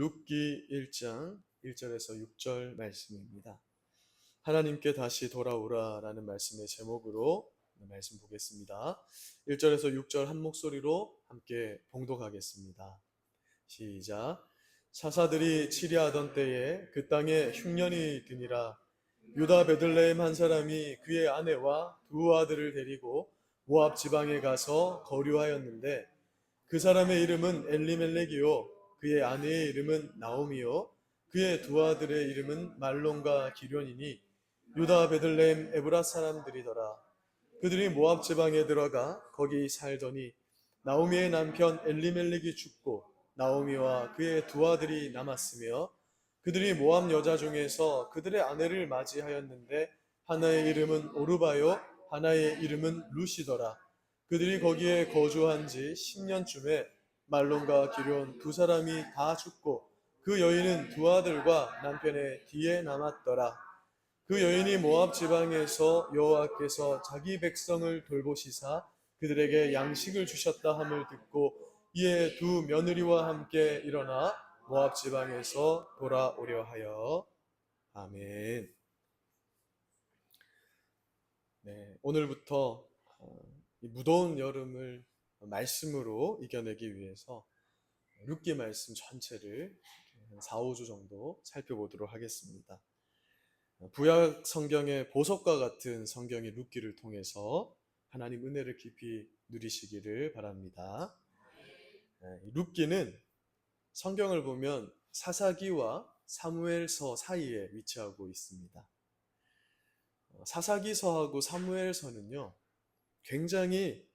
룻기 1장 1절에서 6절 말씀입니다. 하나님께 다시 돌아오라라는 말씀의 제목으로 말씀 보겠습니다. 1절에서 6절 한 목소리로 함께 봉독하겠습니다. 시작. 사사들이 치리하던 때에 그 땅에 흉년이 드니라. 유다 베들레헴 한 사람이 그의 아내와 두 아들을 데리고 모압 지방에 가서 거류하였는데 그 사람의 이름은 엘리멜렉이요 그의 아내의 이름은 나오미요 그의 두 아들의 이름은 말론과 기련이니 유다 베들레헴 에브라 사람들이더라. 그들이 모압 지방에 들어가 거기 살더니 나오미의 남편 엘리멜렉이 죽고 나오미와 그의 두 아들이 남았으며 그들이 모압 여자 중에서 그들의 아내를 맞이하였는데 하나의 이름은 오르바요 하나의 이름은 루시더라. 그들이 거기에 거주한 지 10년쯤에 말론과 기럨 두 사람이 다 죽고 그 여인은 두 아들과 남편의 뒤에 남았더라. 그 여인이 모압 지방에서 여호와께서 자기 백성을 돌보시사 그들에게 양식을 주셨다 함을 듣고 이에 두 며느리와 함께 일어나 모압 지방에서 돌아오려 하여. 아멘. 네, 오늘부터 이 무더운 여름을 말씀으로 이겨내기 위해서 룻기 말씀 전체를 한 4, 5주 정도 살펴보도록 하겠습니다. 구약 성경의 보석과 같은 성경의 룻기를 통해서 하나님 은혜를 깊이 누리시기를 바랍니다. 룻기는 성경을 보면 사사기와 사무엘서 사이에 위치하고 있습니다. 사사기서하고 사무엘서는요, 굉장히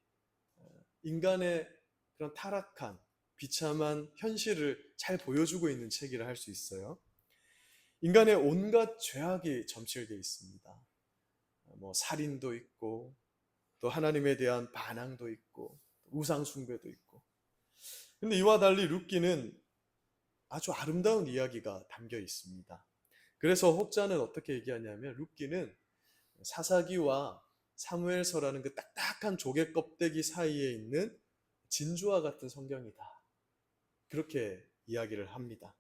인간의 그런 타락한 비참한 현실을 잘 보여주고 있는 책이라 할 수 있어요. 인간의 온갖 죄악이 점칠되어 있습니다. 살인도 있고 또 하나님에 대한 반항도 있고 우상 숭배도 있고. 근데 이와 달리 룻기는 아주 아름다운 이야기가 담겨 있습니다. 그래서 혹자는 어떻게 얘기하냐면 룻기는 사사기와 사무엘서라는 그 딱딱한 조개 껍데기 사이에 있는 진주와 같은 성경이다. 그렇게 이야기를 합니다.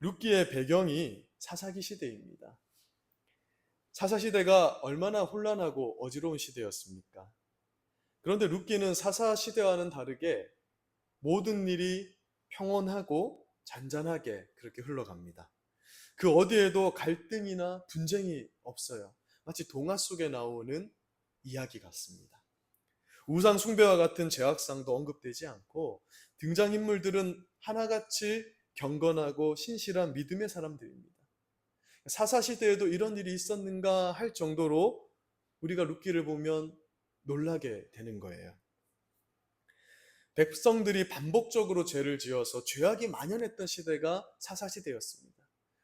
룻기의 배경이 사사기 시대입니다. 사사시대가 얼마나 혼란하고 어지러운 시대였습니까? 그런데 룻기는 사사시대와는 다르게 모든 일이 평온하고 잔잔하게 그렇게 흘러갑니다. 그 어디에도 갈등이나 분쟁이 없어요. 마치 동화 속에 나오는 이야기 같습니다. 우상 숭배와 같은 죄악상도 언급되지 않고 등장인물들은 하나같이 경건하고 신실한 믿음의 사람들입니다. 사사시대에도 이런 일이 있었는가 할 정도로 우리가 룻기를 보면 놀라게 되는 거예요. 백성들이 반복적으로 죄를 지어서 죄악이 만연했던 시대가 사사시대였습니다.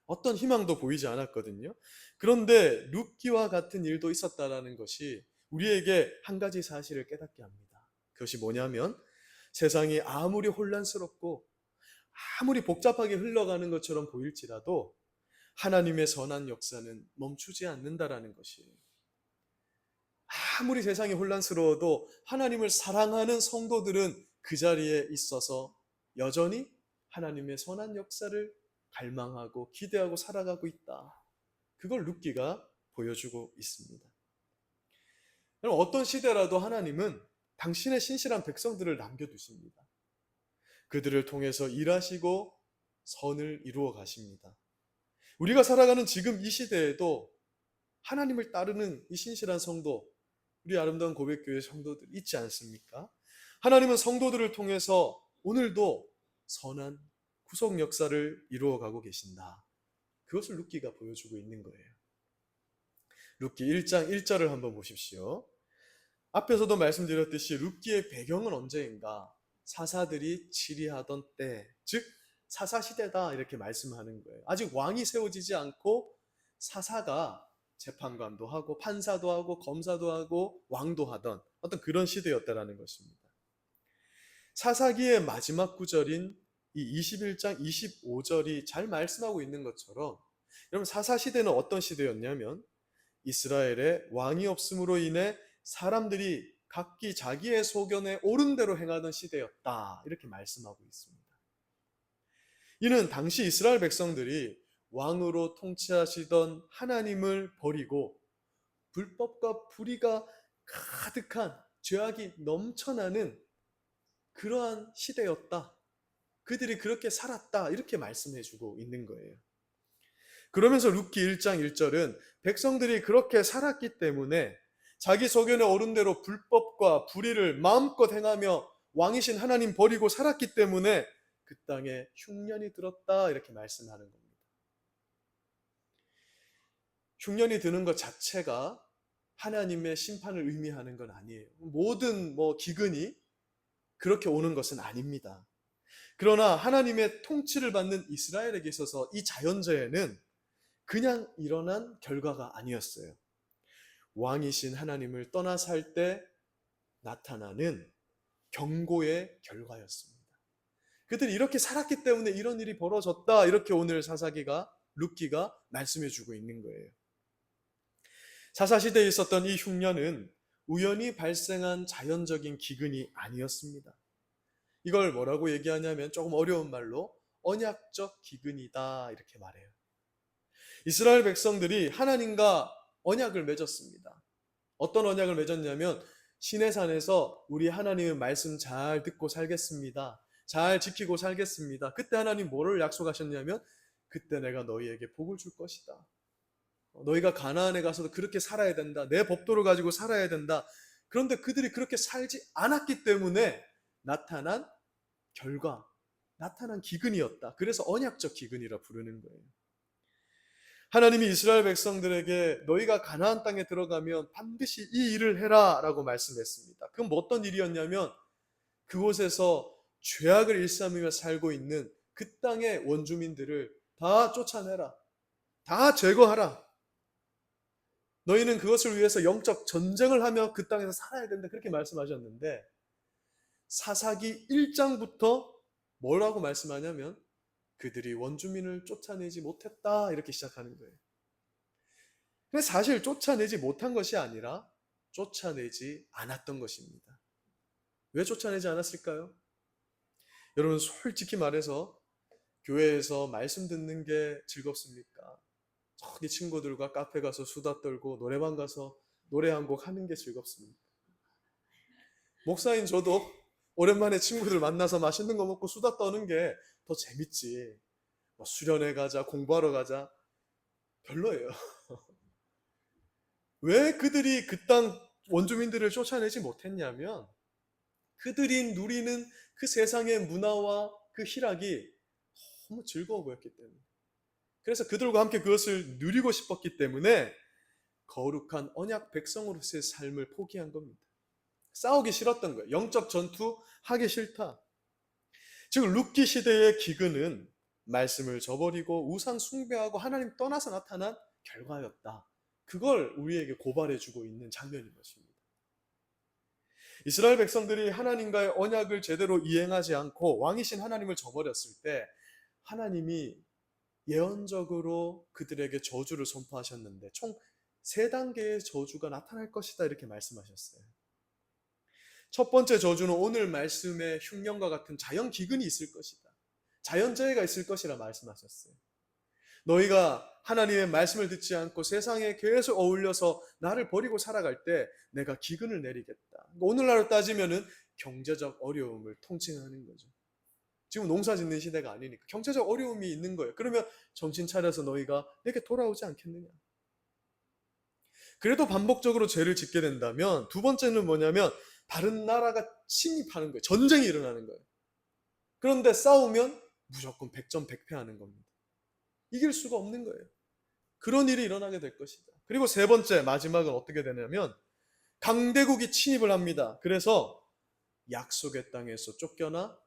어떤 희망도 보이지 않았거든요. 그런데 룻기와 같은 일도 있었다는 것이 우리에게 한 가지 사실을 깨닫게 합니다. 그것이 뭐냐면 세상이 아무리 혼란스럽고 아무리 복잡하게 흘러가는 것처럼 보일지라도 하나님의 선한 역사는 멈추지 않는다라는 것이에요. 아무리 세상이 혼란스러워도 하나님을 사랑하는 성도들은 그 자리에 있어서 여전히 하나님의 선한 역사를 갈망하고 기대하고 살아가고 있다. 그걸 룻기가 보여주고 있습니다. 어떤 시대라도 하나님은 당신의 신실한 백성들을 남겨두십니다. 그들을 통해서 일하시고 선을 이루어 가십니다. 우리가 살아가는 지금 이 시대에도 하나님을 따르는 이 신실한 성도, 우리 아름다운 고백교회 성도들 있지 않습니까? 하나님은 성도들을 통해서 오늘도 선한 구속 역사를 이루어가고 계신다. 그것을 룻기가 보여주고 있는 거예요. 룻기 1장 1절을 한번 보십시오. 앞에서도 말씀드렸듯이 룻기의 배경은 언제인가? 사사들이 치리하던 때, 즉 사사시대다 이렇게 말씀하는 거예요. 아직 왕이 세워지지 않고 사사가 재판관도 하고 판사도 하고 검사도 하고 왕도 하던 어떤 그런 시대였다라는 것입니다. 사사기의 마지막 구절인 이 21장 25절이 잘 말씀하고 있는 것처럼 여러분 사사시대는 어떤 시대였냐면 이스라엘에 왕이 없음으로 인해 사람들이 각기 자기의 소견에 옳은 대로 행하던 시대였다 이렇게 말씀하고 있습니다. 이는 당시 이스라엘 백성들이 왕으로 통치하시던 하나님을 버리고 불법과 불의가 가득한 죄악이 넘쳐나는 그러한 시대였다. 그들이 그렇게 살았다. 이렇게 말씀해 주고 있는 거예요. 그러면서 룻기 1장 1절은 백성들이 그렇게 살았기 때문에 자기 소견에 오른 대로 불법과 불의를 마음껏 행하며 왕이신 하나님 버리고 살았기 때문에 그 땅에 흉년이 들었다. 이렇게 말씀하는 겁니다. 흉년이 드는 것 자체가 하나님의 심판을 의미하는 건 아니에요. 모든 기근이 그렇게 오는 것은 아닙니다. 그러나 하나님의 통치를 받는 이스라엘에게 있어서 이 자연재해는 그냥 일어난 결과가 아니었어요. 왕이신 하나님을 떠나 살 때 나타나는 경고의 결과였습니다. 그들이 이렇게 살았기 때문에 이런 일이 벌어졌다. 이렇게 오늘 룻기가 말씀해 주고 있는 거예요. 사사시대에 있었던 이 흉년은 우연히 발생한 자연적인 기근이 아니었습니다. 이걸 뭐라고 얘기하냐면 조금 어려운 말로 언약적 기근이다 이렇게 말해요. 이스라엘 백성들이 하나님과 언약을 맺었습니다. 어떤 언약을 맺었냐면 시내산에서 우리 하나님의 말씀 잘 듣고 살겠습니다. 잘 지키고 살겠습니다. 그때 하나님 뭐를 약속하셨냐면 그때 내가 너희에게 복을 줄 것이다. 너희가 가나안에 가서도 그렇게 살아야 된다. 내 법도를 가지고 살아야 된다. 그런데 그들이 그렇게 살지 않았기 때문에 나타난 결과, 나타난 기근이었다. 그래서 언약적 기근이라 부르는 거예요. 하나님이 이스라엘 백성들에게 너희가 가나안 땅에 들어가면 반드시 이 일을 해라 라고 말씀했습니다. 그건 어떤 일이었냐면 그곳에서 죄악을 일삼으며 살고 있는 그 땅의 원주민들을 다 쫓아내라. 다 제거하라. 너희는 그것을 위해서 영적 전쟁을 하며 그 땅에서 살아야 된다. 그렇게 말씀하셨는데 사사기 1장부터 뭐라고 말씀하냐면 그들이 원주민을 쫓아내지 못했다. 이렇게 시작하는 거예요. 근데 사실 쫓아내지 못한 것이 아니라 쫓아내지 않았던 것입니다. 왜 쫓아내지 않았을까요? 여러분 솔직히 말해서 교회에서 말씀 듣는 게 즐겁습니까? 저기 친구들과 카페 가서 수다 떨고 노래방 가서 노래 한 곡 하는 게 즐겁습니다. 목사인 저도 오랜만에 친구들 만나서 맛있는 거 먹고 수다 떠는 게 더 재밌지. 수련회 가자, 공부하러 가자. 별로예요. 왜 그들이 그 땅 원주민들을 쫓아내지 못했냐면 그들이 누리는 그 세상의 문화와 그 희락이 너무 즐거워 보였기 때문에. 그래서 그들과 함께 그것을 누리고 싶었기 때문에 거룩한 언약 백성으로서의 삶을 포기한 겁니다. 싸우기 싫었던 거예요. 영적 전투 하기 싫다. 즉 룻기 시대의 기근은 말씀을 저버리고 우상 숭배하고 하나님 떠나서 나타난 결과였다. 그걸 우리에게 고발해주고 있는 장면인 것입니다. 이스라엘 백성들이 하나님과의 언약을 제대로 이행하지 않고 왕이신 하나님을 저버렸을 때 하나님이 예언적으로 그들에게 저주를 선포하셨는데 총 3단계의 저주가 나타날 것이다 이렇게 말씀하셨어요. 첫 번째 저주는 오늘 말씀의 흉년과 같은 자연 기근이 있을 것이다. 자연재해가 있을 것이라 말씀하셨어요. 너희가 하나님의 말씀을 듣지 않고 세상에 계속 어울려서 나를 버리고 살아갈 때 내가 기근을 내리겠다. 오늘날로 따지면은 경제적 어려움을 통칭하는 거죠. 지금 농사 짓는 시대가 아니니까 경제적 어려움이 있는 거예요. 그러면 정신 차려서 너희가 내게 돌아오지 않겠느냐. 그래도 반복적으로 죄를 짓게 된다면 두 번째는 뭐냐면 다른 나라가 침입하는 거예요. 전쟁이 일어나는 거예요. 그런데 싸우면 무조건 100점 100패하는 겁니다. 이길 수가 없는 거예요. 그런 일이 일어나게 될 것이다. 그리고 세 번째 마지막은 어떻게 되냐면 강대국이 침입을 합니다. 그래서 약속의 땅에서 쫓겨나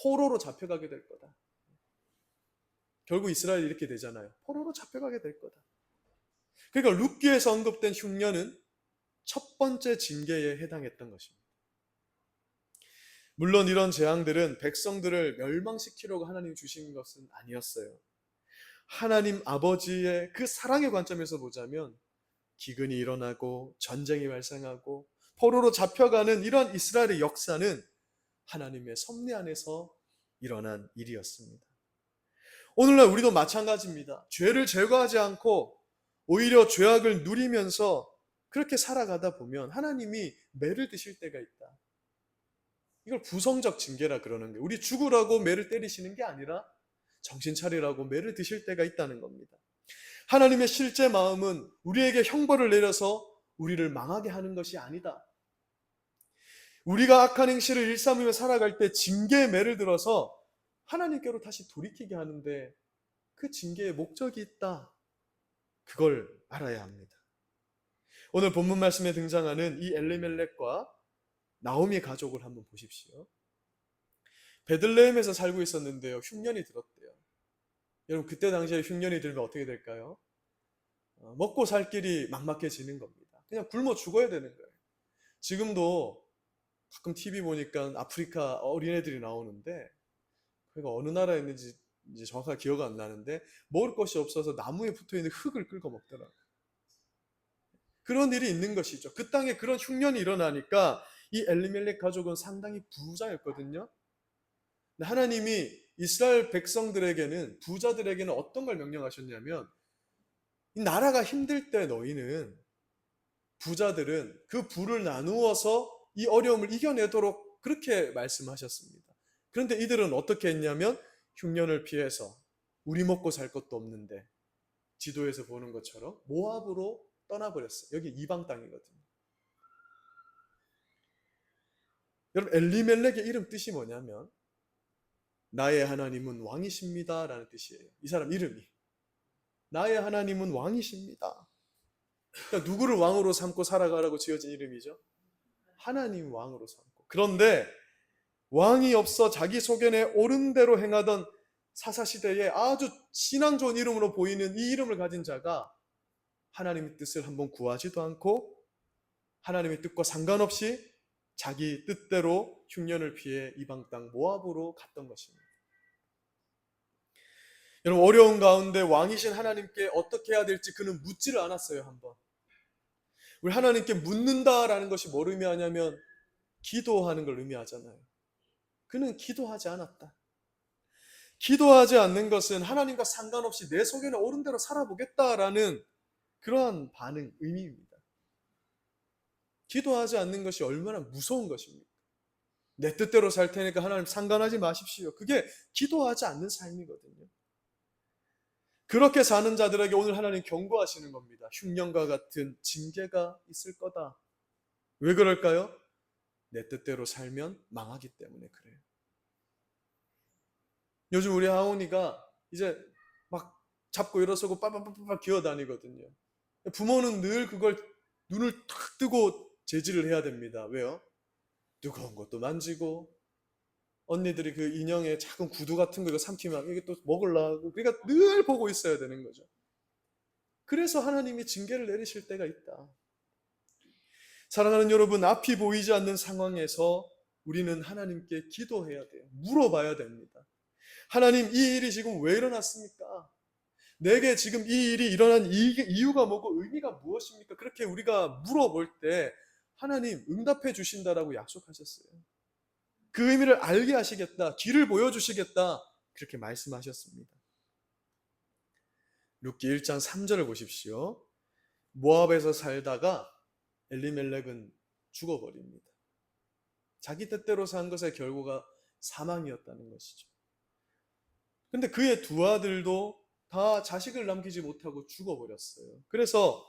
포로로 잡혀가게 될 거다. 결국 이스라엘이 이렇게 되잖아요. 포로로 잡혀가게 될 거다. 그러니까 룻기에서 언급된 흉년은 첫 번째 징계에 해당했던 것입니다. 물론 이런 재앙들은 백성들을 멸망시키려고 하나님이 주신 것은 아니었어요. 하나님 아버지의 그 사랑의 관점에서 보자면 기근이 일어나고 전쟁이 발생하고 포로로 잡혀가는 이런 이스라엘의 역사는 하나님의 섭리 안에서 일어난 일이었습니다. 오늘날 우리도 마찬가지입니다. 죄를 제거하지 않고 오히려 죄악을 누리면서 그렇게 살아가다 보면 하나님이 매를 드실 때가 있다. 이걸 부성적 징계라 그러는 거예요. 우리 죽으라고 매를 때리시는 게 아니라 정신 차리라고 매를 드실 때가 있다는 겁니다. 하나님의 실제 마음은 우리에게 형벌을 내려서 우리를 망하게 하는 것이 아니다. 우리가 악한 행실을 일삼으며 살아갈 때 징계의 매를 들어서 하나님께로 다시 돌이키게 하는데 그 징계의 목적이 있다. 그걸 알아야 합니다. 오늘 본문 말씀에 등장하는 이 엘리멜렉과 나오미 가족을 한번 보십시오. 베들레헴에서 살고 있었는데요. 흉년이 들었대요. 여러분 그때 당시에 흉년이 들면 어떻게 될까요? 먹고 살 길이 막막해지는 겁니다. 그냥 굶어 죽어야 되는 거예요. 지금도 가끔 TV 보니까 아프리카 어린애들이 나오는데 그가 어느 나라에 있는지 이제 정확하게 기억 안 나는데 먹을 것이 없어서 나무에 붙어있는 흙을 끌고 먹더라고요. 그런 일이 있는 것이죠. 그 땅에 그런 흉년이 일어나니까 이 엘리멜렉 가족은 상당히 부자였거든요. 근데 하나님이 이스라엘 백성들에게는 부자들에게는 어떤 걸 명령하셨냐면 이 나라가 힘들 때 너희는 부자들은 그 부를 나누어서 이 어려움을 이겨내도록 그렇게 말씀하셨습니다. 그런데 이들은 어떻게 했냐면 흉년을 피해서 우리 먹고 살 것도 없는데 지도에서 보는 것처럼 모압으로 떠나버렸어요. 여기 이방 땅이거든요. 여러분 엘리멜렉의 이름 뜻이 뭐냐면 나의 하나님은 왕이십니다 라는 뜻이에요. 이 사람 이름이 나의 하나님은 왕이십니다. 그러니까 누구를 왕으로 삼고 살아가라고 지어진 이름이죠? 하나님 왕으로 삼고. 그런데 왕이 없어 자기 소견에 옳은 대로 행하던 사사시대에 아주 신앙 좋은 이름으로 보이는 이 이름을 가진 자가 하나님의 뜻을 한번 구하지도 않고 하나님의 뜻과 상관없이 자기 뜻대로 흉년을 피해 이방 땅 모압으로 갔던 것입니다. 여러분 어려운 가운데 왕이신 하나님께 어떻게 해야 될지 그는 묻지를 않았어요. 한번 우리 하나님께 묻는다라는 것이 뭘 의미하냐면 기도하는 걸 의미하잖아요. 그는 기도하지 않았다. 기도하지 않는 것은 하나님과 상관없이 내 소견에 옳은 대로 살아보겠다라는 그러한 반응, 의미입니다. 기도하지 않는 것이 얼마나 무서운 것입니까? 내 뜻대로 살 테니까 하나님 상관하지 마십시오. 그게 기도하지 않는 삶이거든요. 그렇게 사는 자들에게 오늘 하나님 경고하시는 겁니다. 흉년과 같은 징계가 있을 거다. 왜 그럴까요? 내 뜻대로 살면 망하기 때문에 그래요. 요즘 우리 하온이가 이제 막 잡고 일어서고 빠바바바바 기어다니거든요. 부모는 늘 그걸 눈을 탁 뜨고 제지를 해야 됩니다. 왜요? 뜨거운 것도 만지고 언니들이 그 인형에 작은 구두 같은 거 이거 삼키면 이게 또 먹으려고 그러니까 늘 보고 있어야 되는 거죠. 그래서 하나님이 징계를 내리실 때가 있다. 사랑하는 여러분, 앞이 보이지 않는 상황에서 우리는 하나님께 기도해야 돼요. 물어봐야 됩니다. 하나님, 이 일이 지금 왜 일어났습니까? 내게 지금 이 일이 일어난 이유가 뭐고 의미가 무엇입니까? 그렇게 우리가 물어볼 때 하나님 응답해 주신다라고 약속하셨어요. 그 의미를 알게 하시겠다, 길을 보여주시겠다 그렇게 말씀하셨습니다. 룻기 1장 3절을 보십시오. 모압에서 살다가 엘리멜렉은 죽어버립니다. 자기 뜻대로 산 것의 결과가 사망이었다는 것이죠. 근데 그의 두 아들도 다 자식을 남기지 못하고 죽어버렸어요. 그래서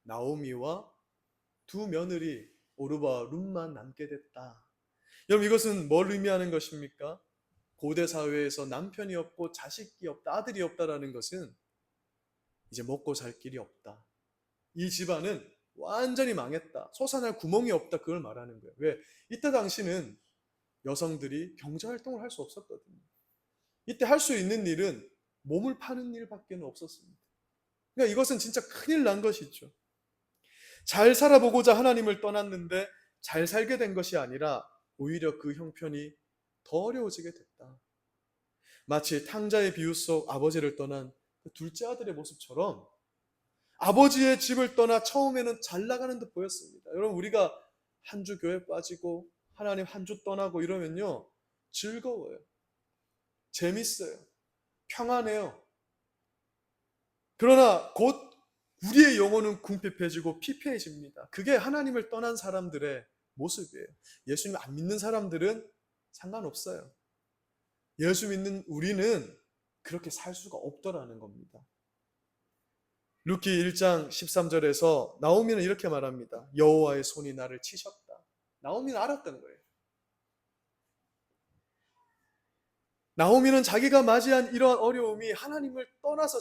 나오미와 두 며느리 오르바와 룻만 남게 됐다. 여러분 이것은 뭘 의미하는 것입니까? 고대 사회에서 남편이 없고 자식이 없다, 아들이 없다라는 것은 이제 먹고 살 길이 없다. 이 집안은 완전히 망했다. 솟아날 구멍이 없다. 그걸 말하는 거예요. 왜? 이때 당시는 여성들이 경제활동을 할 수 없었거든요. 이때 할 수 있는 일은 몸을 파는 일밖에 없었습니다. 그러니까 이것은 진짜 큰일 난 것이죠. 잘 살아보고자 하나님을 떠났는데 잘 살게 된 것이 아니라 오히려 그 형편이 더 어려워지게 됐다. 마치 탕자의 비유 속 아버지를 떠난 그 둘째 아들의 모습처럼 아버지의 집을 떠나 처음에는 잘 나가는 듯 보였습니다. 여러분 우리가 한 주 교회 빠지고 하나님 한 주 떠나고 이러면요 즐거워요. 재밌어요. 평안해요. 그러나 곧 우리의 영혼은 궁핍해지고 피폐해집니다. 그게 하나님을 떠난 사람들의 모습이에요. 예수님 안 믿는 사람들은 상관없어요. 예수 믿는 우리는 그렇게 살 수가 없더라는 겁니다. 루키 1장 13절에서 나오미는 이렇게 말합니다. 여호와의 손이 나를 치셨다. 나오미는 알았던 거예요. 나오미는 자기가 맞이한 이러한 어려움이 하나님을 떠나서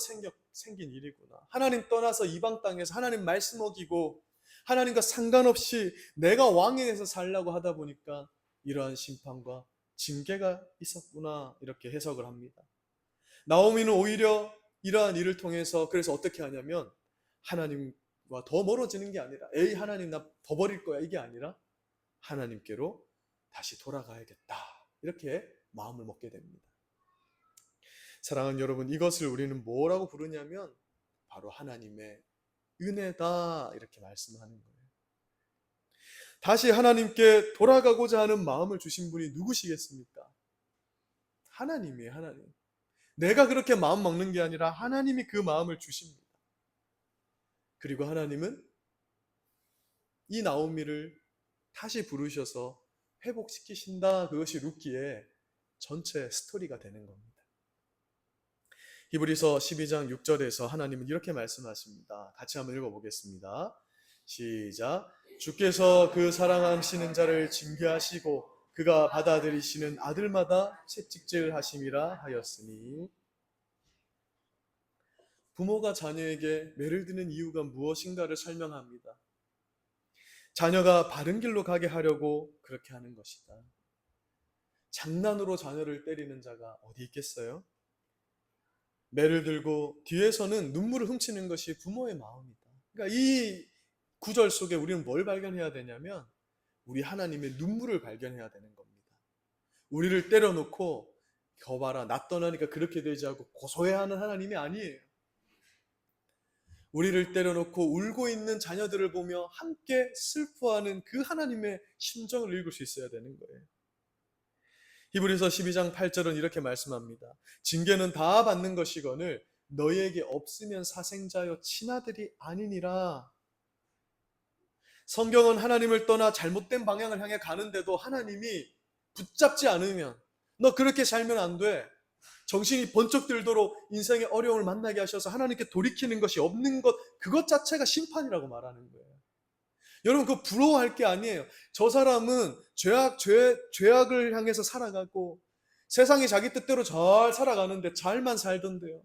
생긴 일이구나. 하나님 떠나서 이방 땅에서 하나님 말씀 어기고 하나님과 상관없이 내가 왕에서 살려고 하다 보니까 이러한 심판과 징계가 있었구나, 이렇게 해석을 합니다. 나오미는 오히려 이러한 일을 통해서 그래서 어떻게 하냐면 하나님과 더 멀어지는 게 아니라 에이 하나님 나 더 버릴 거야 이게 아니라 하나님께로 다시 돌아가야겠다, 이렇게 마음을 먹게 됩니다. 사랑하는 여러분, 이것을 우리는 뭐라고 부르냐면 바로 하나님의 은혜다, 이렇게 말씀하는 거예요. 다시 하나님께 돌아가고자 하는 마음을 주신 분이 누구시겠습니까? 하나님이에요. 하나님. 내가 그렇게 마음 먹는 게 아니라 하나님이 그 마음을 주십니다. 그리고 하나님은 이 나오미를 다시 부르셔서 회복시키신다. 그것이 루키의 전체 스토리가 되는 겁니다. 히브리서 12장 6절에서 하나님은 이렇게 말씀하십니다. 같이 한번 읽어보겠습니다. 시작. 주께서 그 사랑하시는 자를 징계하시고 그가 받아들이시는 아들마다 채찍질 하심이라 하였으니. 부모가 자녀에게 매를 드는 이유가 무엇인가를 설명합니다. 자녀가 바른 길로 가게 하려고 그렇게 하는 것이다. 장난으로 자녀를 때리는 자가 어디 있겠어요? 매를 들고 뒤에서는 눈물을 훔치는 것이 부모의 마음이다. 그러니까 이 구절 속에 우리는 뭘 발견해야 되냐면 우리 하나님의 눈물을 발견해야 되는 겁니다. 우리를 때려놓고 겨봐라 나 떠나니까 그렇게 되지 않고 고소해하는 하나님이 아니에요. 우리를 때려놓고 울고 있는 자녀들을 보며 함께 슬퍼하는 그 하나님의 심정을 읽을 수 있어야 되는 거예요. 히브리서 12장 8절은 이렇게 말씀합니다. 징계는 다 받는 것이거늘 너희에게 없으면 사생자여 친아들이 아니니라. 성경은 하나님을 떠나 잘못된 방향을 향해 가는데도 하나님이 붙잡지 않으면 너 그렇게 살면 안 돼. 정신이 번쩍 들도록 인생의 어려움을 만나게 하셔서 하나님께 돌이키는 것이 없는 것, 그것 자체가 심판이라고 말하는 거예요. 여러분 그거 부러워할 게 아니에요. 저 사람은 죄악을 향해서 살아가고 세상이 자기 뜻대로 잘 살아가는데 잘만 살던데요.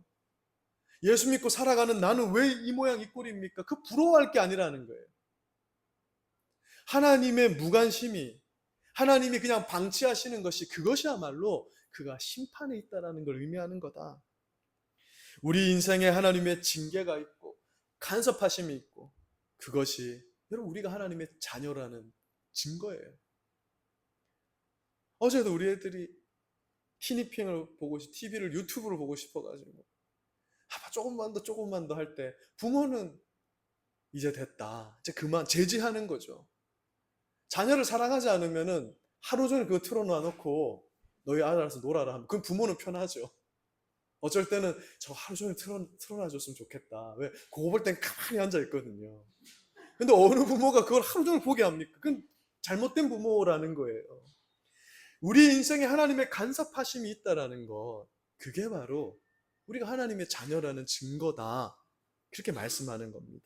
예수 믿고 살아가는 나는 왜 이 모양 이 꼴입니까? 그 부러워할 게 아니라는 거예요. 하나님의 무관심이, 하나님이 그냥 방치하시는 것이 그것이야말로 그가 심판에 있다는 걸 의미하는 거다. 우리 인생에 하나님의 징계가 있고 간섭하심이 있고 그것이 여러분 우리가 하나님의 자녀라는 증거예요. 어제도 우리 애들이 티니핑을 보고 TV를 유튜브를 보고 싶어가지고 조금만 더 할 때 부모는 이제 됐다, 이제 그만 제지하는 거죠. 자녀를 사랑하지 않으면은 하루 종일 그거 틀어놔놓고 너희 알아서 놀아라 하면 그럼 부모는 편하죠. 어쩔 때는 저 하루 종일 틀어놔줬으면 좋겠다. 왜? 그거 볼 땐 가만히 앉아있거든요. 근데 어느 부모가 그걸 하루 종일 보게 합니까? 그건 잘못된 부모라는 거예요. 우리 인생에 하나님의 간섭하심이 있다라는 것, 그게 바로 우리가 하나님의 자녀라는 증거다, 그렇게 말씀하는 겁니다.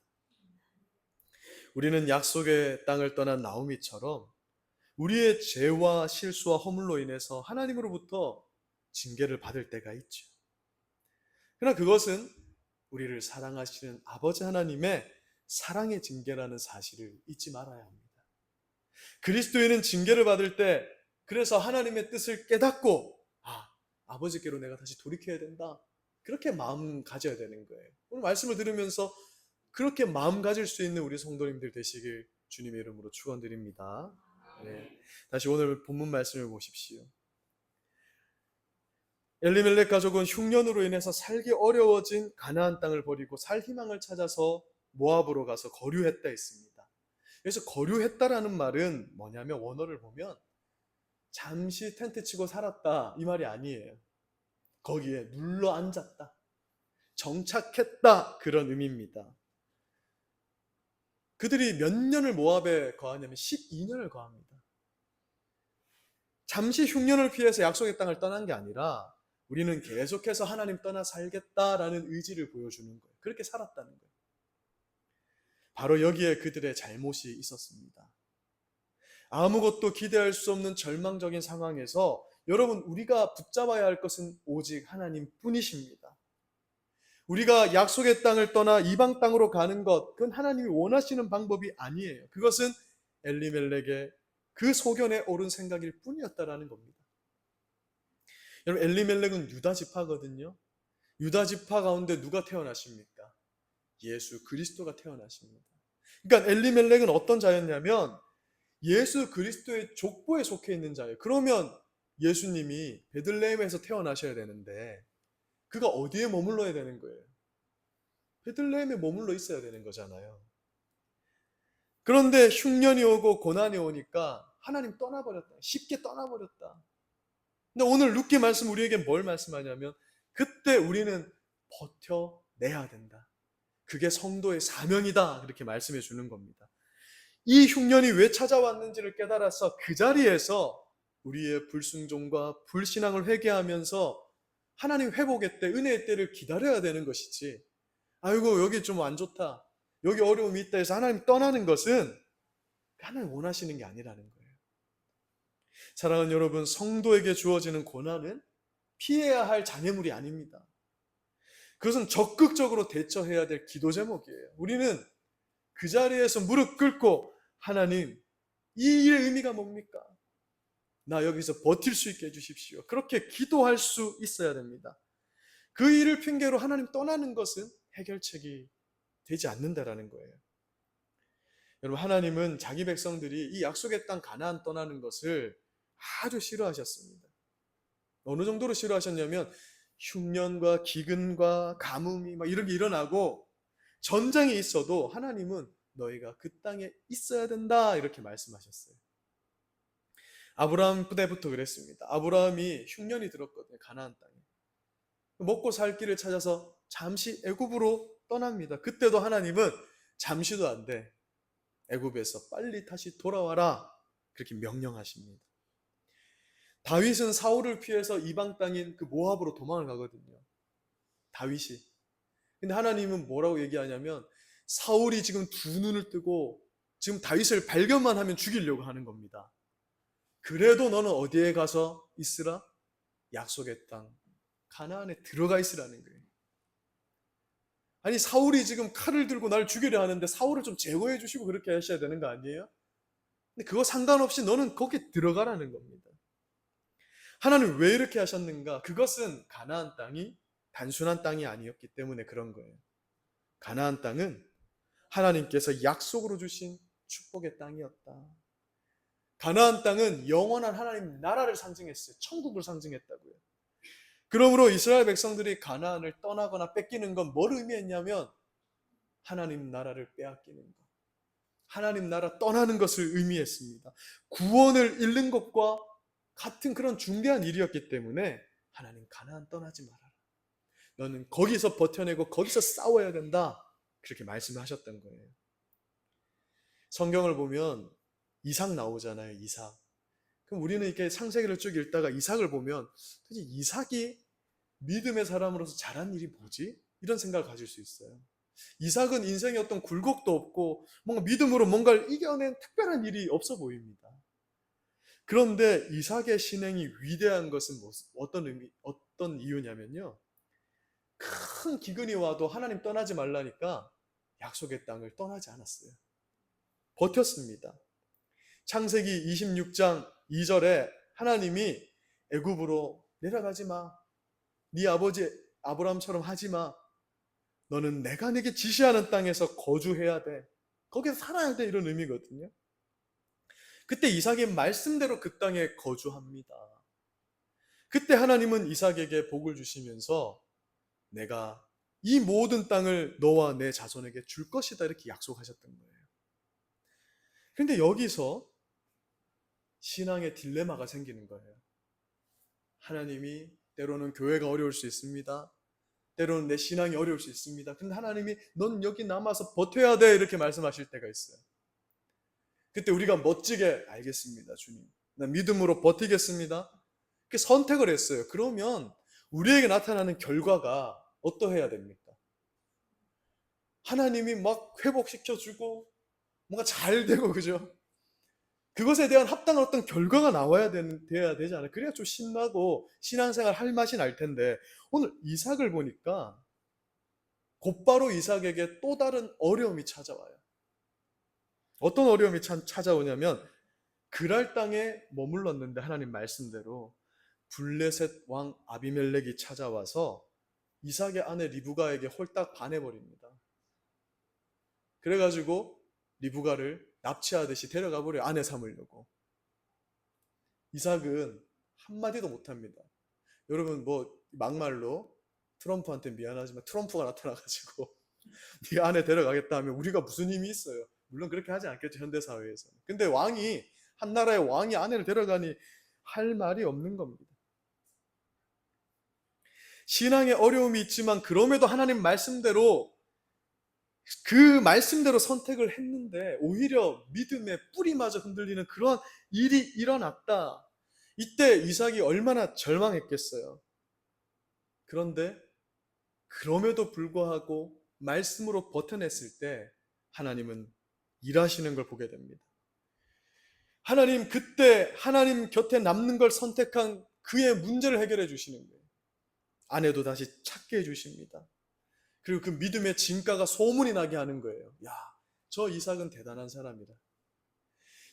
우리는 약속의 땅을 떠난 나오미처럼 우리의 죄와 실수와 허물로 인해서 하나님으로부터 징계를 받을 때가 있죠. 그러나 그것은 우리를 사랑하시는 아버지 하나님의 사랑의 징계라는 사실을 잊지 말아야 합니다. 그리스도인은 징계를 받을 때 그래서 하나님의 뜻을 깨닫고 아버지께로 내가 다시 돌이켜야 된다, 그렇게 마음 가져야 되는 거예요. 오늘 말씀을 들으면서 그렇게 마음 가질 수 있는 우리 성도님들 되시길 주님의 이름으로 축원드립니다. 네. 다시 오늘 본문 말씀을 보십시오. 엘리멜렉 가족은 흉년으로 인해서 살기 어려워진 가나안 땅을 버리고 살 희망을 찾아서 모압으로 가서 거류했다 했습니다. 그래서 거류했다라는 말은 뭐냐면 원어를 보면 잠시 텐트 치고 살았다 이 말이 아니에요. 거기에 눌러 앉았다, 정착했다, 그런 의미입니다. 그들이 몇 년을 모압에 거하냐면 12년을 거합니다. 잠시 흉년을 피해서 약속의 땅을 떠난 게 아니라 우리는 계속해서 하나님 떠나 살겠다라는 의지를 보여주는 거예요. 그렇게 살았다는 거예요. 바로 여기에 그들의 잘못이 있었습니다. 아무것도 기대할 수 없는 절망적인 상황에서 여러분, 우리가 붙잡아야 할 것은 오직 하나님 뿐이십니다. 우리가 약속의 땅을 떠나 이방 땅으로 가는 것, 그건 하나님이 원하시는 방법이 아니에요. 그것은 엘리멜렉의 그 소견에 옳은 생각일 뿐이었다라는 겁니다. 여러분, 엘리멜렉은 유다 지파거든요. 유다 지파 가운데 누가 태어나십니까? 예수 그리스도가 태어나십니다. 그러니까 엘리멜렉은 어떤 자였냐면 예수 그리스도의 족보에 속해 있는 자예요. 그러면 예수님이 베들레헴에서 태어나셔야 되는데 그가 어디에 머물러야 되는 거예요? 베들레헴에 머물러 있어야 되는 거잖아요. 그런데 흉년이 오고 고난이 오니까 하나님 떠나버렸다. 쉽게 떠나버렸다. 근데 오늘 룻기 말씀 우리에게 뭘 말씀하냐면 그때 우리는 버텨내야 된다. 그게 성도의 사명이다. 이렇게 말씀해 주는 겁니다. 이 흉년이 왜 찾아왔는지를 깨달아서 그 자리에서 우리의 불순종과 불신앙을 회개하면서 하나님 회복의 때, 은혜의 때를 기다려야 되는 것이지, 아이고 여기 좀 안 좋다, 여기 어려움이 있다 해서 하나님 떠나는 것은 하나님 원하시는 게 아니라는 거예요. 사랑하는 여러분, 성도에게 주어지는 고난은 피해야 할 장애물이 아닙니다. 그것은 적극적으로 대처해야 될 기도 제목이에요. 우리는 그 자리에서 무릎 꿇고 하나님, 이 일의 의미가 뭡니까? 나 여기서 버틸 수 있게 해주십시오. 그렇게 기도할 수 있어야 됩니다. 그 일을 핑계로 하나님 떠나는 것은 해결책이 되지 않는다라는 거예요. 여러분, 하나님은 자기 백성들이 이 약속의 땅 가나안 떠나는 것을 아주 싫어하셨습니다. 어느 정도로 싫어하셨냐면 흉년과 기근과 가뭄이 막 이런 게 일어나고 전쟁이 있어도 하나님은 너희가 그 땅에 있어야 된다 이렇게 말씀하셨어요. 아브라함 때부터 그랬습니다. 아브라함이 흉년이 들었거든요. 가나안 땅에. 먹고 살 길을 찾아서 잠시 애굽으로 떠납니다. 그때도 하나님은 잠시도 안 돼, 애굽에서 빨리 다시 돌아와라 그렇게 명령하십니다. 다윗은 사울을 피해서 이방 땅인 그 모압으로 도망을 가거든요. 다윗이. 근데 하나님은 뭐라고 얘기하냐면 사울이 지금 두 눈을 뜨고 지금 다윗을 발견만 하면 죽이려고 하는 겁니다. 그래도 너는 어디에 가서 있으라? 약속의 땅 가나안에 들어가 있으라는 거예요. 아니, 사울이 지금 칼을 들고 날 죽이려 하는데 사울을 좀 제거해 주시고 그렇게 하셔야 되는 거 아니에요? 근데 그거 상관없이 너는 거기에 들어가라는 겁니다. 하나님 왜 이렇게 하셨는가? 그것은 가나안 땅이 단순한 땅이 아니었기 때문에 그런 거예요. 가나안 땅은 하나님께서 약속으로 주신 축복의 땅이었다. 가나안 땅은 영원한 하나님 나라를 상징했어요. 천국을 상징했다고요. 그러므로 이스라엘 백성들이 가나안을 떠나거나 뺏기는 건 뭘 의미했냐면 하나님 나라를 빼앗기는 것, 하나님 나라 떠나는 것을 의미했습니다. 구원을 잃는 것과 같은 그런 중대한 일이었기 때문에 하나님, 가나안 떠나지 말아라. 너는 거기서 버텨내고 거기서 싸워야 된다. 그렇게 말씀하셨던 거예요. 성경을 보면 이삭 나오잖아요. 이삭. 그럼 우리는 이렇게 창세기를 쭉 읽다가 이삭을 보면 도대체 이삭이 믿음의 사람으로서 잘한 일이 뭐지? 이런 생각을 가질 수 있어요. 이삭은 인생에 어떤 굴곡도 없고 뭔가 믿음으로 뭔가를 이겨낸 특별한 일이 없어 보입니다. 그런데 이삭의 신행이 위대한 것은 어떤 이유냐면요, 큰 기근이 와도 하나님 떠나지 말라니까 약속의 땅을 떠나지 않았어요. 버텼습니다. 창세기 26장 2절에 하나님이 애굽으로 내려가지 마, 네 아버지 아브라함처럼 하지 마, 너는 내가 네게 지시하는 땅에서 거주해야 돼, 거기서 살아야 돼, 이런 의미거든요. 그때 이삭의 말씀대로 그 땅에 거주합니다. 그때 하나님은 이삭에게 복을 주시면서 내가 이 모든 땅을 너와 내 자손에게 줄 것이다 이렇게 약속하셨던 거예요. 그런데 여기서 신앙의 딜레마가 생기는 거예요. 하나님이 때로는 교회가 어려울 수 있습니다. 때로는 내 신앙이 어려울 수 있습니다. 근데 하나님이 넌 여기 남아서 버텨야 돼 이렇게 말씀하실 때가 있어요. 그때 우리가 멋지게 알겠습니다, 주님. 나 믿음으로 버티겠습니다. 그 선택을 했어요. 그러면 우리에게 나타나는 결과가 어떠해야 됩니까? 하나님이 막 회복시켜주고 뭔가 잘 되고 그죠? 그것에 대한 합당한 어떤 결과가 돼야 되지 않아요? 그래야 좀 신나고 신앙생활 할 맛이 날 텐데 오늘 이삭을 보니까 곧바로 이삭에게 또 다른 어려움이 찾아와요. 어떤 어려움이 찾아오냐면 그랄 땅에 머물렀는데 하나님 말씀대로 블레셋 왕 아비멜렉이 찾아와서 이삭의 아내 리브가에게 홀딱 반해버립니다. 그래가지고 리브가를 납치하듯이 데려가 버려요. 아내 삼으려고. 이삭은 한마디도 못합니다. 여러분 뭐 막말로 트럼프한테 미안하지만 트럼프가 나타나가지고 네 아내 데려가겠다 하면 우리가 무슨 힘이 있어요. 물론 그렇게 하지 않겠죠, 현대사회에서는. 근데 한 나라의 왕이 아내를 데려가니 할 말이 없는 겁니다. 신앙에 어려움이 있지만 그럼에도 하나님 말씀대로 그 말씀대로 선택을 했는데 오히려 믿음의 뿌리마저 흔들리는 그런 일이 일어났다. 이때 이삭이 얼마나 절망했겠어요. 그런데 그럼에도 불구하고 말씀으로 버텨냈을 때 하나님은 일하시는 걸 보게 됩니다. 그때 하나님 곁에 남는 걸 선택한 그의 문제를 해결해 주시는 거예요. 아내도 다시 찾게 해주십니다. 그리고 그 믿음의 진가가 소문이 나게 하는 거예요. 야, 저 이삭은 대단한 사람이다.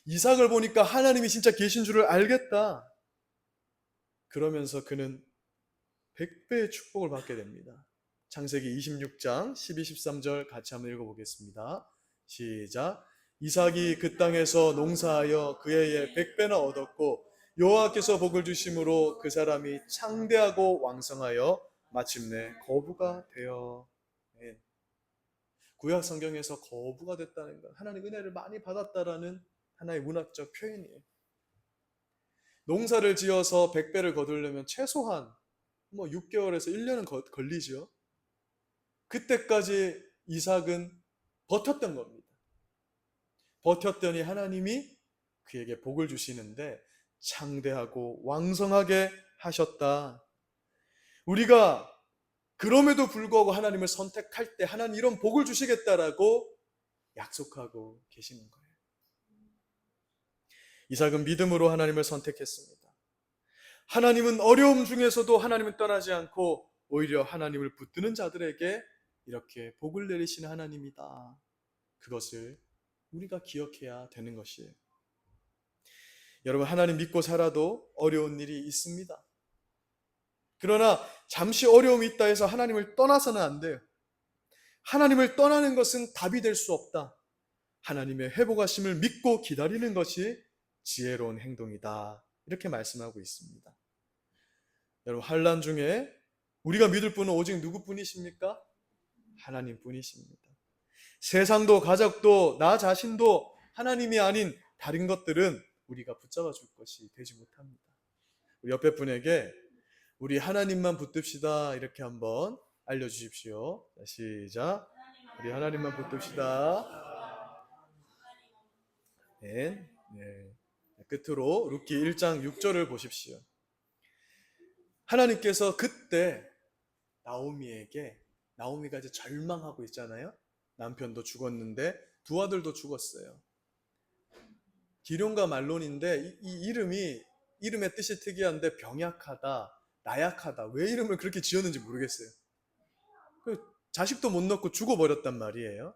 이삭을 보니까 하나님이 진짜 계신 줄을 알겠다. 그러면서 그는 100배의 축복을 받게 됩니다. 창세기 26장 12, 13절 같이 한번 읽어보겠습니다. 시작. 이삭이 그 땅에서 농사하여 그 해에 100배나 얻었고 여호와께서 복을 주심으로 그 사람이 창대하고 왕성하여 마침내 거부가 되어. 구약 성경에서 거부가 됐다는 것, 하나님 은혜를 많이 받았다라는 하나의 문학적 표현이에요. 농사를 지어서 100배를 거두려면 최소한 6개월에서 1년은 걸리죠. 그때까지 이삭은 버텼던 겁니다. 버텼더니 하나님이 그에게 복을 주시는데 창대하고 왕성하게 하셨다. 우리가 그럼에도 불구하고 하나님을 선택할 때 하나님 이런 복을 주시겠다라고 약속하고 계시는 거예요. 이삭은 믿음으로 하나님을 선택했습니다. 하나님은 어려움 중에서도 하나님은 떠나지 않고 오히려 하나님을 붙드는 자들에게 이렇게 복을 내리시는 하나님이다. 그것을 우리가 기억해야 되는 것이에요. 여러분, 하나님 믿고 살아도 어려운 일이 있습니다. 그러나 잠시 어려움이 있다 해서 하나님을 떠나서는 안 돼요. 하나님을 떠나는 것은 답이 될 수 없다. 하나님의 회복하심을 믿고 기다리는 것이 지혜로운 행동이다. 이렇게 말씀하고 있습니다. 여러분, 환난 중에 우리가 믿을 분은 오직 누구뿐이십니까? 하나님뿐이십니다. 세상도 가족도 나 자신도 하나님이 아닌 다른 것들은 우리가 붙잡아 줄 것이 되지 못합니다. 우리 옆에 분에게 우리 하나님만 붙듭시다 이렇게 한번 알려주십시오. 시작. 우리 하나님만 붙듭시다. 네. 끝으로 룻기 1장 6절을 보십시오. 하나님께서 그때 나오미가 이제 절망하고 있잖아요. 남편도 죽었는데 두 아들도 죽었어요. 기럯과 말론인데 이 이름의 뜻이 특이한데 병약하다, 나약하다. 왜 이름을 그렇게 지었는지 모르겠어요. 자식도 못 낳고 죽어버렸단 말이에요.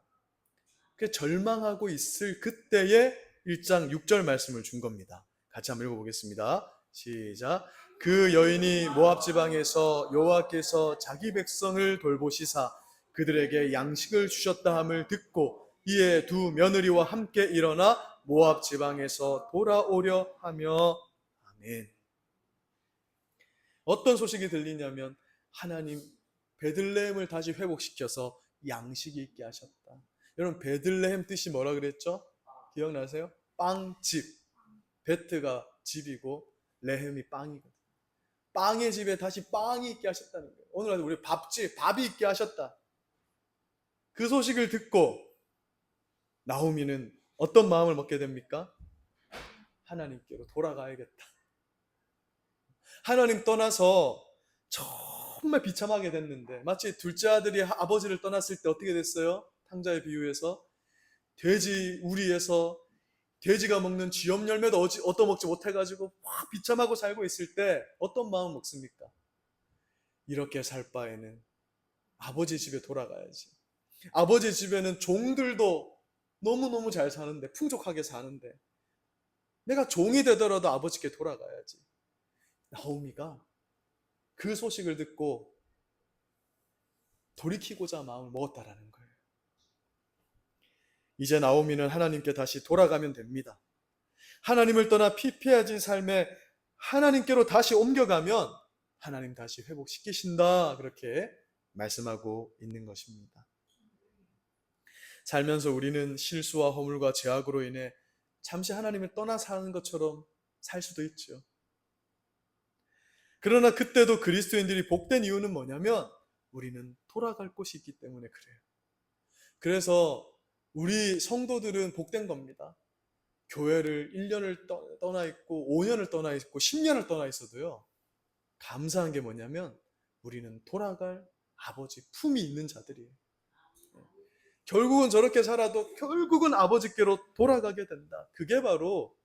절망하고 있을 그때에 1장 6절 말씀을 준 겁니다. 같이 한번 읽어보겠습니다. 시작. 그 여인이 모압 지방에서 여호와께서 자기 백성을 돌보시사 그들에게 양식을 주셨다 함을 듣고 이에 두 며느리와 함께 일어나 모압 지방에서 돌아오려 하며. 아멘. 어떤 소식이 들리냐면 하나님 베들레헴을 다시 회복시켜서 양식이 있게 하셨다. 여러분, 베들레헴 뜻이 뭐라 그랬죠? 기억나세요? 빵집. 베트가 집이고 레헴이 빵이거든요. 빵의 집에 다시 빵이 있게 하셨다는 거예요. 오늘 우리 밥이 있게 하셨다. 그 소식을 듣고 나오미는 어떤 마음을 먹게 됩니까? 하나님께로 돌아가야겠다. 하나님 떠나서 정말 비참하게 됐는데, 마치 둘째 아들이 아버지를 떠났을 때 어떻게 됐어요? 탕자의 비유에서 돼지 우리에서 돼지가 먹는 쥐염 열매도 얻어먹지 못해가지고 막 비참하고 살고 있을 때 어떤 마음 먹습니까? 이렇게 살 바에는 아버지 집에 돌아가야지. 아버지 집에는 종들도 너무너무 잘 사는데, 풍족하게 사는데, 내가 종이 되더라도 아버지께 돌아가야지. 나오미가 그 소식을 듣고 돌이키고자 마음을 먹었다라는 거예요. 이제 나오미는 하나님께 다시 돌아가면 됩니다. 하나님을 떠나 피폐해진 삶에 하나님께로 다시 옮겨가면 하나님 다시 회복시키신다, 그렇게 말씀하고 있는 것입니다. 살면서 우리는 실수와 허물과 죄악으로 인해 잠시 하나님을 떠나 사는 것처럼 살 수도 있죠. 그러나 그때도 그리스도인들이 복된 이유는 뭐냐면 우리는 돌아갈 곳이 있기 때문에 그래요. 그래서 우리 성도들은 복된 겁니다. 교회를 1년을 떠나 있고 5년을 떠나 있고 10년을 떠나 있어도요, 감사한 게 뭐냐면 우리는 돌아갈 아버지 품이 있는 자들이에요. 결국은 저렇게 살아도 결국은 아버지께로 돌아가게 된다. 그게 바로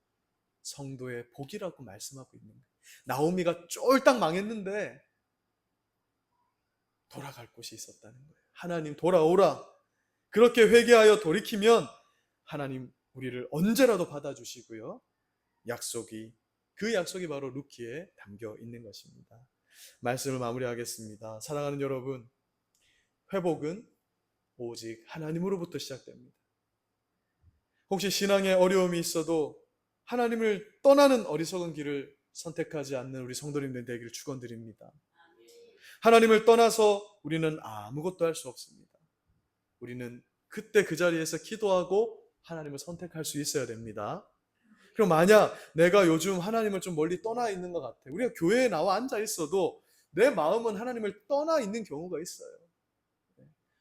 성도의 복이라고 말씀하고 있는 거예요. 나오미가 쫄딱 망했는데 돌아갈 곳이 있었다는 거예요. 하나님 돌아오라. 그렇게 회개하여 돌이키면 하나님 우리를 언제라도 받아주시고요, 그 약속이 바로 루키에 담겨 있는 것입니다. 말씀을 마무리하겠습니다. 사랑하는 여러분, 회복은 오직 하나님으로부터 시작됩니다. 혹시 신앙에 어려움이 있어도 하나님을 떠나는 어리석은 길을 선택하지 않는 우리 성도님들 되기를 축원드립니다. 하나님을 떠나서 우리는 아무것도 할 수 없습니다. 우리는 그때 그 자리에서 기도하고 하나님을 선택할 수 있어야 됩니다. 그럼 만약 내가 요즘 하나님을 좀 멀리 떠나 있는 것 같아, 우리가 교회에 나와 앉아 있어도 내 마음은 하나님을 떠나 있는 경우가 있어요.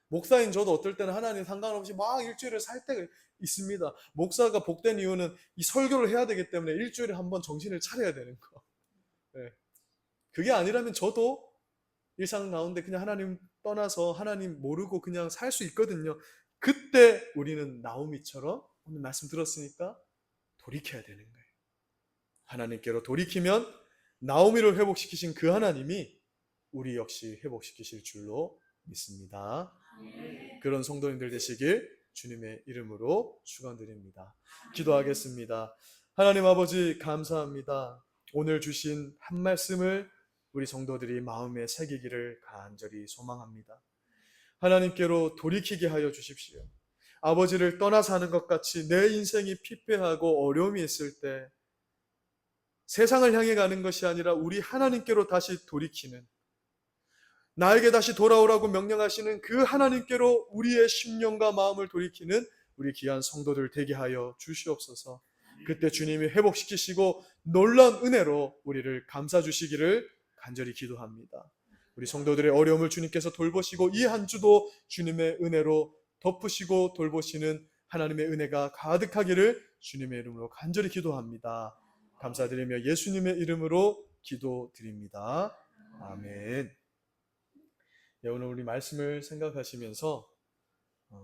목사인 저도 어떨 때는 하나님 상관없이 막 일주일을 살 때가 있습니다. 목사가 복된 이유는 이 설교를 해야 되기 때문에 일주일에 한 번 정신을 차려야 되는 거. 그게 아니라면 저도 일상 가운데 그냥 하나님 떠나서 하나님 모르고 그냥 살 수 있거든요. 그때 우리는 나오미처럼 오늘 말씀 들었으니까 돌이켜야 되는 거예요. 하나님께로 돌이키면 나오미를 회복시키신 그 하나님이 우리 역시 회복시키실 줄로 믿습니다. 그런 성도님들 되시길 주님의 이름으로 축원드립니다. 기도하겠습니다. 하나님 아버지, 감사합니다. 오늘 주신 한 말씀을 우리 성도들이 마음에 새기기를 간절히 소망합니다. 하나님께로 돌이키게 하여 주십시오. 아버지를 떠나 사는 것 같이 내 인생이 피폐하고 어려움이 있을 때 세상을 향해 가는 것이 아니라 우리 하나님께로 다시 돌이키는, 나에게 다시 돌아오라고 명령하시는 그 하나님께로 우리의 심령과 마음을 돌이키는 우리 귀한 성도들 되게 하여 주시옵소서. 그때 주님이 회복시키시고 놀라운 은혜로 우리를 감싸주시기를 간절히 기도합니다. 우리 성도들의 어려움을 주님께서 돌보시고 이 한 주도 주님의 은혜로 덮으시고 돌보시는 하나님의 은혜가 가득하기를 주님의 이름으로 간절히 기도합니다. 감사드리며 예수님의 이름으로 기도드립니다. 아멘. 오늘 우리 말씀을 생각하시면서